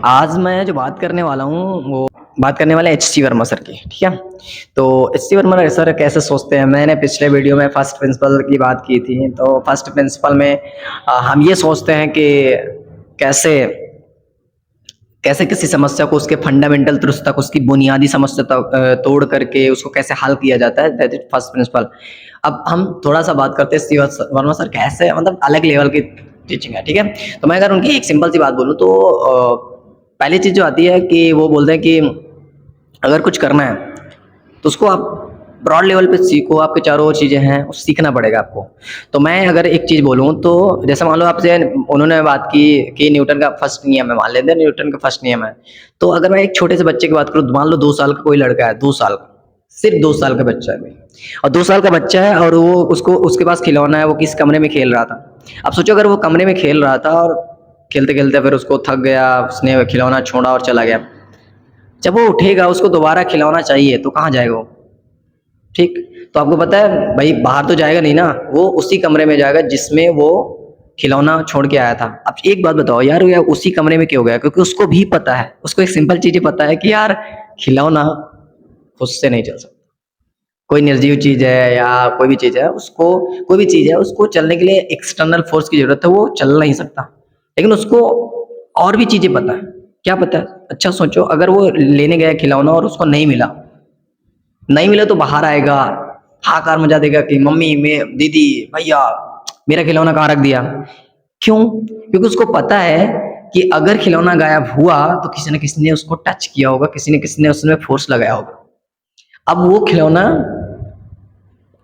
आज मैं जो बात करने वाला हूँ वो बात करने वाला है एच.सी. वर्मा सर की, ठीक है। तो एच.सी. वर्मा सर कैसे सोचते हैं, मैंने पिछले वीडियो में फर्स्ट प्रिंसिपल की बात की थी। तो फर्स्ट प्रिंसिपल में हम ये सोचते हैं कि कैसे कैसे किसी समस्या को उसके फंडामेंटल ट्रुथ तक, उसकी बुनियादी समस्या तक तोड़ करके उसको कैसे हल किया जाता है, दैट इज फर्स्ट प्रिंसिपल। अब हम थोड़ा सा बात करते हैं एच.सी. वर्मा सर कैसे, मतलब अलग लेवल की टीचिंग है, ठीक है। तो मैं अगर उनकी एक सिंपल सी बात बोलूँ तो पहली चीज़ जो आती है कि वो बोलते हैं कि अगर कुछ करना है तो उसको आप ब्रॉड लेवल पे सीखो, आपके चारों ओर चीज़ें हैं, उसको सीखना पड़ेगा आपको। तो मैं अगर एक चीज़ बोलूँ तो जैसे मान लो आपसे उन्होंने बात की कि न्यूटन का फर्स्ट नियम है, मान लेते हैं न्यूटन का फर्स्ट नियम है। तो अगर मैं एक छोटे से बच्चे की बात करूँ, मान लो 2 साल का कोई लड़का है, 2 साल का, सिर्फ 2 साल का बच्चा है भाई, और 2 साल का बच्चा है और वो उसको उसके पास खिलौना है, वो किस कमरे में खेल रहा था। अब सोचो अगर वो कमरे में खेल रहा था और खेलते-खेलते फिर उसको थक गया, उसने खिलौना छोड़ा और चला गया। जब वो उठेगा उसको दोबारा खिलौना चाहिए तो कहाँ जाएगा वो? ठीक? तो आपको पता है भाई बाहर तो जाएगा नहीं ना, वो उसी कमरे में जाएगा जिसमें वो खिलौना छोड़ के आया था। अब एक बात बताओ यार, वो उसी कमरे में क्यों गया? क्योंकि उसको भी पता है, उसको एक सिंपल चीज़ पता है कि यार खिलौना खुद से नहीं चल सकता। कोई निर्जीव चीज़ है या कोई भी चीज़ है, उसको कोई भी चीज़ है, उसको चलने के लिए एक्सटर्नल फ़ोर्स की ज़रूरत है, वो चल नहीं सकता। लेकिन उसको और भी चीज़ें पता है। क्या पता है? अच्छा सोचो, अगर वो लेने गया खिलौना और उसको नहीं मिला तो बाहर आएगा, हाहाकार मचा देगा कि मम्मी, मैं दीदी, भैया, मेरा खिलौना कहाँ रख दिया? क्यों? क्योंकि उसको पता है कि अगर खिलौना गायब हुआ तो किसी न किसी ने उसको टच किया होगा, किसी न किसी ने उसमें फ़ोर्स लगाया होगा। अब वो खिलौना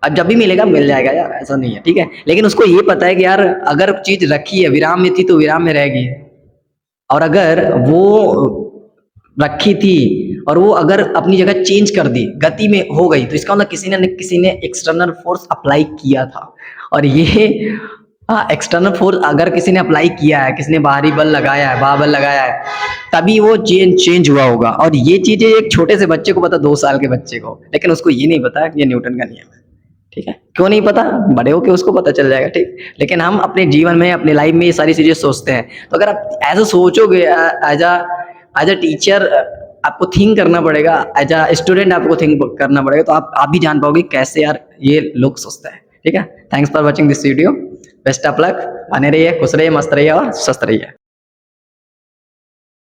अब जब भी मिलेगा मिल जाएगा यार, ऐसा नहीं है, ठीक है। लेकिन उसको ये पता है कि यार अगर चीज रखी है विराम में थी तो विराम में रहेगी, और अगर वो रखी थी और वो अगर अपनी जगह चेंज कर दी, गति में हो गई, तो इसका मतलब किसी ने एक्सटर्नल फोर्स अप्लाई किया था। और ये एक्सटर्नल फोर्स अगर किसी ने अप्लाई किया है, किसी ने बाहरी बल लगाया है, बाबल लगाया है, तभी वो चेंज हुआ होगा। और ये चीजें एक छोटे से बच्चे को पता, 2 साल के बच्चे को, लेकिन उसको ये नहीं पता कि ये न्यूटन का नियम है। ठीक है, क्यों नहीं पता? बड़े होके उसको पता चल जाएगा, ठीक। लेकिन हम अपने जीवन में, अपने लाइफ में ये सारी चीजें सोचते हैं। तो अगर आप ऐसा सोचोगे, एज अ टीचर आपको थिंक करना पड़ेगा, एज अ स्टूडेंट आपको थिंक करना पड़ेगा, तो आप भी जान पाओगे कैसे यार ये लोग सोचते हैं। ठीक है, thanks for watching this video, best of luck, बने रहिए, खुश रहिए, मस्त रहिए और स्वस्थ रहिए।